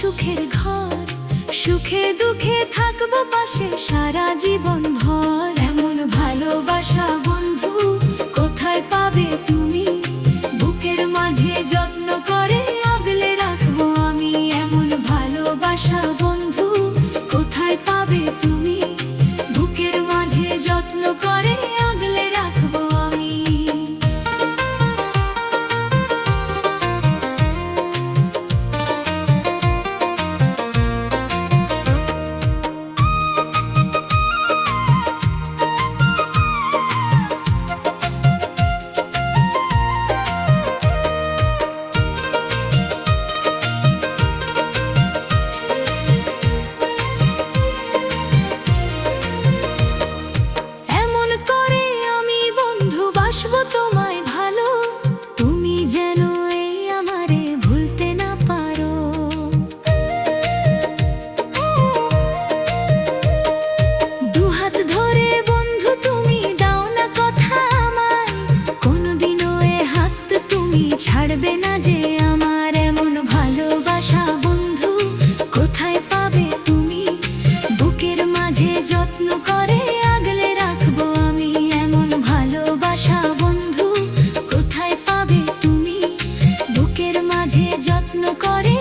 সুখের ঘর, সুখে দুঃখে থাকবো পাশে সারা জীবন ভর। এমন ভালোবাসা বন্ধু কোথায় পাবে তুমি, বুকের মাঝে যত্ন করে আগলে রাখবো আমি। এমন ভালোবাসা বন্ধু কোথায় পাবে তুমি, বুকের মাঝে যত্ন করে আগলে রাখবো আমি। তোমায় ভালো, তুমি যেন এই আমারে ভুলতে না পারো। দুহাত ধরে বন্ধু তুমি দাও না কথা আমায়, কোনদিনও এ হাত তুমি ছাড়বে না যে আমার। এমন ভালোবাসা বন্ধু কোথায় পাবে তুমি, বুকের মাঝে যত্ন করে আগলে রাখবো আমি। এমন ভালোবাসা বন্ধু কোথায় পাবে তুমি, বুকের মাঝে যত্ন করে